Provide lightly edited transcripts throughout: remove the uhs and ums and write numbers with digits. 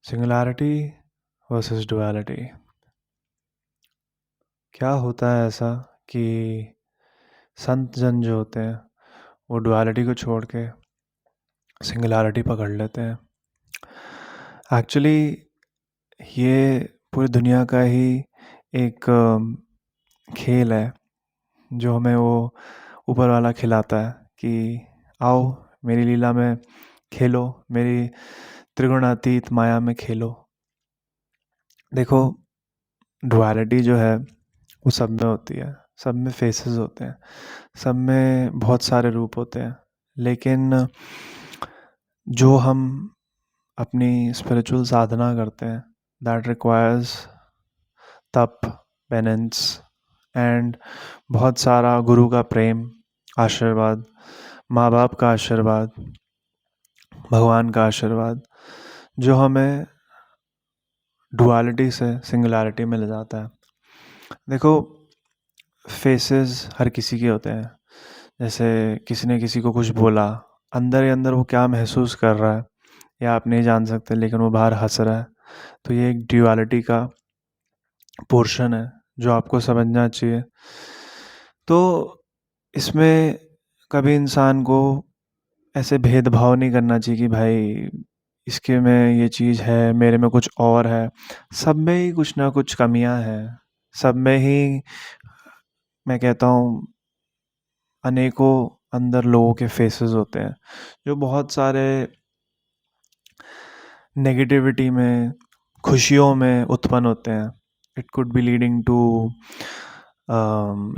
Singularity versus duality. क्या होता है ऐसा कि संत जन जो होते हैं वो डुअलिटी को छोड़ के सिंगुलैरिटी पकड़ लेते हैं। एक्चुअली ये पूरी दुनिया का ही एक खेल है जो हमें वो ऊपर वाला खिलाता है कि आओ मेरी लीला में खेलो, मेरी त्रिगुणातीत माया में खेलो। देखो, डुअलिटी जो है वो सब में होती है, सब में फेसेस होते हैं, सब में बहुत सारे रूप होते हैं। लेकिन जो हम अपनी स्पिरिचुअल साधना करते हैं, दैट रिक्वायर्स तप, पेनेंस एंड बहुत सारा गुरु का प्रेम, आशीर्वाद, माँ बाप का आशीर्वाद, भगवान का आशीर्वाद, जो हमें डुअलिटी से सिंगुलैरिटी में ले जाता है। देखो, फेसेस हर किसी के होते हैं। जैसे किसी ने किसी को कुछ बोला, अंदर ही अंदर वो क्या महसूस कर रहा है या आप नहीं जान सकते, लेकिन वो बाहर हंस रहा है। तो ये एक ड्यूअलिटी का पोर्शन है जो आपको समझना चाहिए। तो इसमें कभी इंसान को ऐसे भेदभाव नहीं करना चाहिए कि भाई इसके में ये चीज़ है, मेरे में कुछ और है। सब में ही कुछ ना कुछ कमियां हैं, सब में ही मैं कहता हूँ अनेकों अंदर लोगों के फेसेस होते हैं जो बहुत सारे नेगेटिविटी में, खुशियों में उत्पन्न होते हैं। It could be leading to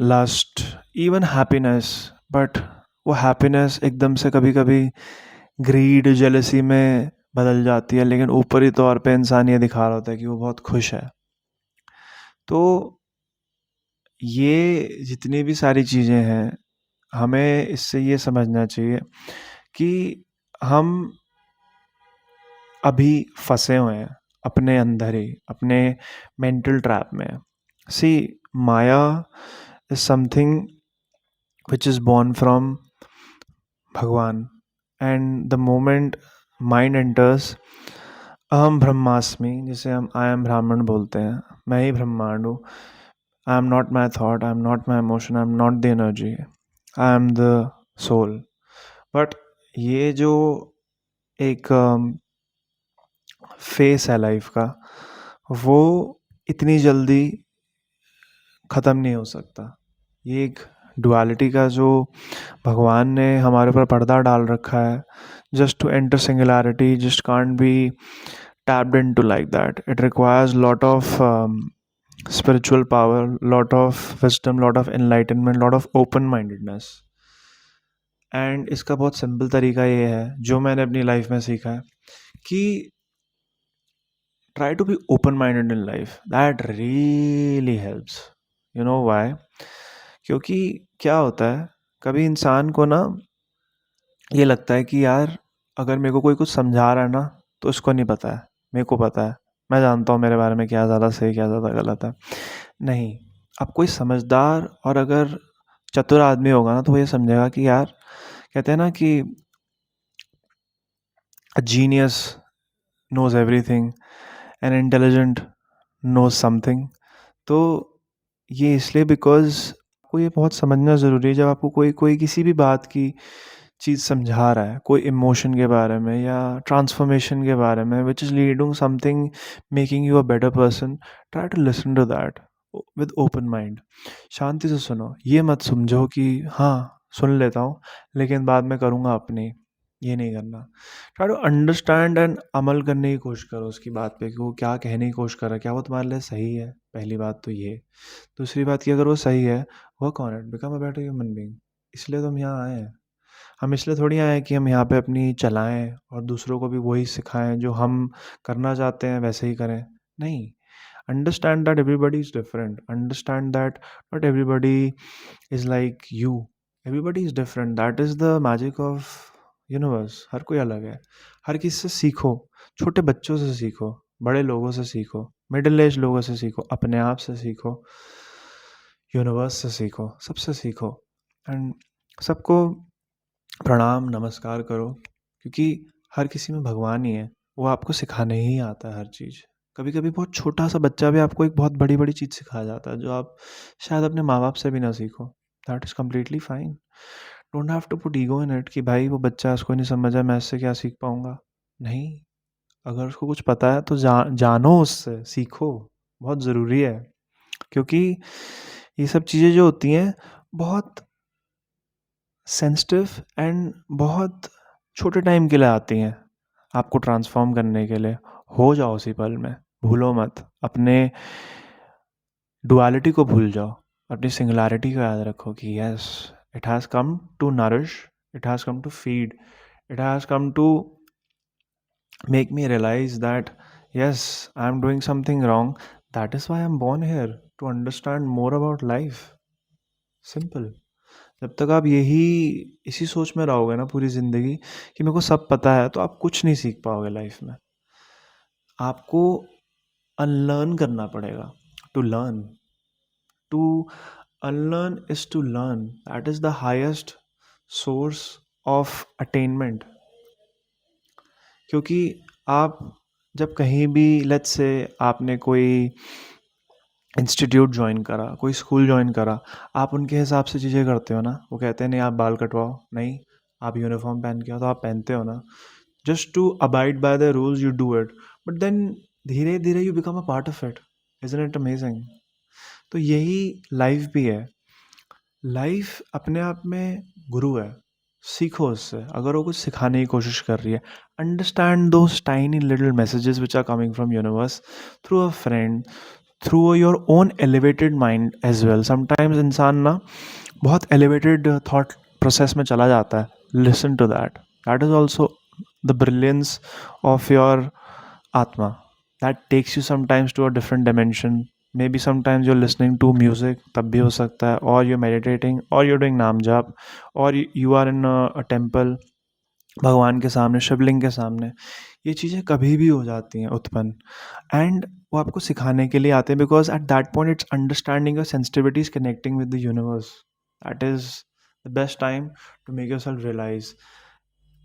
lust, even happiness. But वो हैप्पीनेस एकदम से कभी कभी ग्रीड, जेलसी में बदल जाती है, लेकिन ऊपरी तौर पे इंसान ये दिखा रहा होता है कि वो बहुत खुश है। तो ये जितनी भी सारी चीज़ें हैं, हमें इससे ये समझना चाहिए कि हम अभी फंसे हुए हैं अपने अंदर ही, अपने मेंटल ट्रैप में। See, maya is something which is born from Bhagwan, and the moment mind enters aham brahmasmi, जिसे हम आई एम ब्राह्मण बोलते हैं, मैं ही ब्रह्मांड हूँ। I am not my thought, I am not my emotion, I am not the energy, I am the soul. But ये जो एक फेस है लाइफ का, वो इतनी जल्दी ख़त्म नहीं हो सकता। ये एक डुअलिटी का जो भगवान ने हमारे ऊपर पर्दा डाल रखा है, just to enter singularity just can't be tapped into like that. It requires lot of spiritual power, lot of wisdom, lot of enlightenment, lot of open mindedness. And इसका बहुत सिंपल तरीका ये है जो मैंने अपनी लाइफ में सीखा है कि try to be open minded in life. That really helps. You know why? क्योंकि क्या होता है, कभी इंसान को ना ये लगता है कि यार अगर मेरे को कोई कुछ समझा रहा है ना, तो उसको नहीं पता है, मेरे को पता है, मैं जानता हूँ मेरे बारे में क्या ज़्यादा सही क्या ज़्यादा गलत है। नहीं, अब कोई समझदार और अगर चतुर आदमी होगा ना, तो वो ये समझेगा कि यार, कहते हैं ना कि a genius knows everything, an intelligent knows something. तो ये इसलिए बिकॉज आपको ये बहुत समझना ज़रूरी है। जब आपको कोई कोई किसी भी बात की चीज़ समझा रहा है, कोई इमोशन के बारे में या ट्रांसफॉर्मेशन के बारे में, which is leading something, making you a better person, try to listen to that with open mind. शांति से सुनो, ये मत समझो कि हाँ सुन लेता हूँ लेकिन बाद में करूँगा अपनी। ये नहीं करना। ट्राई टू अंडरस्टैंड एंड अमल करने की कोशिश करो उसकी बात पे कि वो क्या कहने की कोशिश कर रहा है, क्या वो तुम्हारे लिए सही है। पहली बात तो ये। दूसरी बात कि अगर वो सही है, work on it, become a better human being. इसलिए तो हम यहाँ आए हैं। हम इसलिए थोड़ी आए हैं कि हम यहाँ पे अपनी चलाएं और दूसरों को भी वही सिखाएं जो हम करना चाहते हैं वैसे ही करें। नहीं, understand that everybody is different, understand that not everybody is like you, everybody is different. That is the magic of universe. हर कोई अलग है। हर किसी से सीखो, छोटे बच्चों से सीखो, बड़े लोगों से सीखो, मिडिल एज लोगों से सीखो, अपने आप से सीखो, यूनिवर्स से सीखो, सबसे सीखो। एंड सबको प्रणाम नमस्कार करो, क्योंकि हर किसी में भगवान ही है। वो आपको सिखाने ही आता है हर चीज़। कभी-कभी बहुत छोटा-सा बच्चा भी आपको एक बहुत बड़ी-बड़ी चीज़ सिखा जाता है, जो आप शायद अपने माँ-बाप से भी ना सीखो। That is completely fine. Don't have to put ego in it कि भाई वो बच्चा इसको नहीं समझ है, मैं इससे क्या सीख पाऊँगा? नहीं, अगर उसको कुछ पता है तो जानो उससे, सीखो, बहुत ज़रूरी है। क्योंकि ये सब चीज़ें जो होती हैं, बहुत सेंसिटिव एंड बहुत छोटे टाइम के लिए आती हैं, आपको ट्रांसफ़ॉर्म करने के लिए। हो जाओ उसी पल में, भूलो मत। अपने डुअलिटी को भूल जाओ, अपनी सिंगुलैरिटी को याद रखो कि yes, it has come to nourish, it has come to feed, it has come to make me realize that yes, I'm doing something wrong. That is why I'm born here, to understand more about life. Simple. जब तक आप यही इसी सोच में रहोगे ना पूरी ज़िंदगी कि मेरे को सब पता है, तो आप कुछ नहीं सीख पाओगे लाइफ में। आपको अनलर्न करना पड़ेगा, to learn. To unlearn is to learn, that is the highest source of attainment. क्योंकि आप जब कहीं भी, लेट्स से आपने कोई इंस्टीट्यूट ज्वाइन करा, कोई स्कूल ज्वाइन करा, आप उनके हिसाब से चीज़ें करते हो ना। वो कहते हैं नहीं आप बाल कटवाओ, नहीं आप यूनिफॉर्म पहन के आओ, तो आप पहनते हो ना। Just to abide by the rules you do it, but then धीरे धीरे you become a part of it. Isn't it amazing? तो यही लाइफ भी है। लाइफ अपने आप में गुरु है, सीखो उससे। अगर वो कुछ सिखाने की कोशिश कर रही है, understand those tiny little messages which are coming from universe through a friend, through your own elevated mind as well. Sometimes इंसान ना बहुत एलिवेटेड थॉट प्रोसेस में चला जाता है, listen to that, that is also the brilliance of your atma, that takes you sometimes to a different dimension. Maybe sometimes you're listening to music, तब भी हो सकता है, और you're meditating, और you're doing नाम जाप, और you are in a temple, भगवान के सामने, शिवलिंग के सामने। ये चीज़ें कभी भी हो जाती हैं उत्पन्न, एंड वो आपको सिखाने के लिए आते हैं, because at that point it's understanding your sensitivities connecting with the universe. That is the best time to make yourself realize.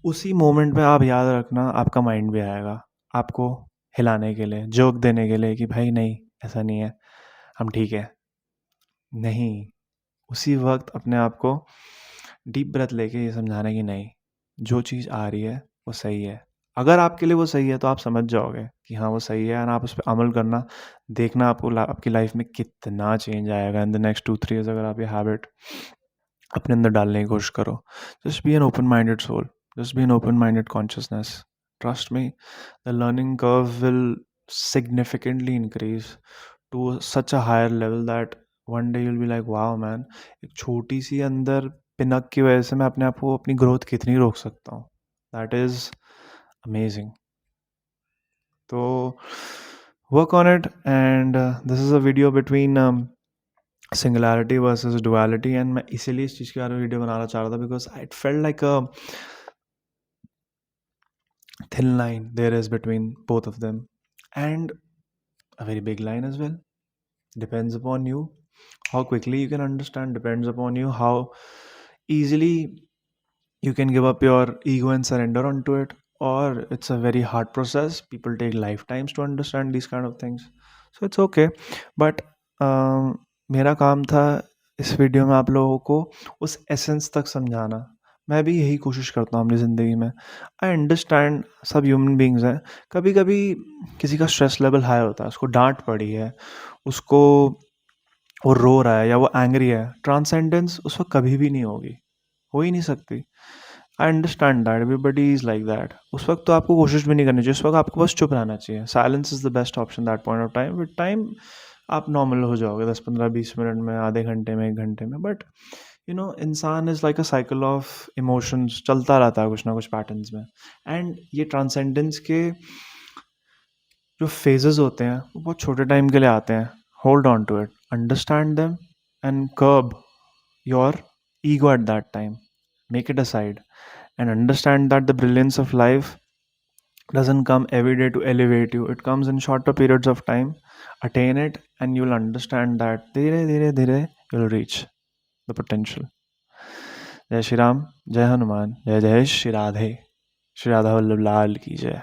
उसी मोमेंट में आप याद रखना, आपका माइंड भी आएगा आपको हिलाने के लिए, जोक देने के लिए कि भाई नहीं, ऐसा नहीं है, हम ठीक है। नहीं, उसी वक्त अपने आप को डीप ब्रेथ लेके ये समझाना कि नहीं, जो चीज़ आ रही है वो सही है। अगर आपके लिए वो सही है तो आप समझ जाओगे कि हाँ वो सही है, और आप उस पर अमल करना, देखना आपको आपकी लाइफ में कितना चेंज आएगा इन द नेक्स्ट 2-3 ईयर्स, अगर आप ये हैबिट अपने अंदर डालने की कोशिश करो। Just be an open minded soul, just be an open minded consciousness. Trust me, the learning curve will significantly increase to such a higher level that one day you'll be like wow man, एक छोटी सी अंदर पिनक की वजह से मैं अपने आप को, अपनी ग्रोथ कितनी रोक सकता हूँ। That is amazing. तो work on it, and this is a video between singularity versus duality, and मैं इसीलिए इस चीज़ के बारे में वीडियो बनाना चाह रहा था, because it felt like a thin line there is between both of them, and a very big line as well. Depends upon you how quickly you can understand, depends upon you how easily you can give up your ego and surrender onto it, or it's a very hard process, people take lifetimes to understand these kind of things. So it's okay, but मेरा काम था इस video में आप लोगों को उस essence तक समझाना। मैं भी यही कोशिश करता हूँ अपनी ज़िंदगी में। आई अंडरस्टैंड, सब ह्यूमन बींग्स हैं। कभी कभी किसी का स्ट्रेस लेवल हाई होता है, उसको डांट पड़ी है, उसको वो रो रहा है या वो एंग्री है, ट्रांसेंडेंस उस वक्त कभी भी नहीं होगी, हो ही नहीं सकती। I understand that everybody is like that. उस वक्त तो आपको कोशिश भी नहीं करनी चाहिए, उस वक्त आपको बस चुप रहना चाहिए। Silence is the best option that point of time. With time आप नॉर्मल हो जाओगे, 10-15-20 मिनट में, आधे घंटे में, 1 घंटे में। बट यू नो, इंसान is like a cycle of emotions, चलता रहता है कुछ ना कुछ पैटर्न्स में। एंड ये ट्रांसेंडेंस के जो फेजेस होते हैं वो बहुत छोटे टाइम के लिए आते हैं। Hold on to it, understand them, and curb your ego at that time. Make it aside and understand that the brilliance of life doesn't come every day to elevate you. It comes in shorter periods of time. Attain it and you'll understand that धीरे धीरे धीरे you'll reach the potential. जय श्री राम, जय हनुमान, जय जय श्री राधे। श्री राधा वल्लभ लाल की जय।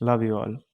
Love you all.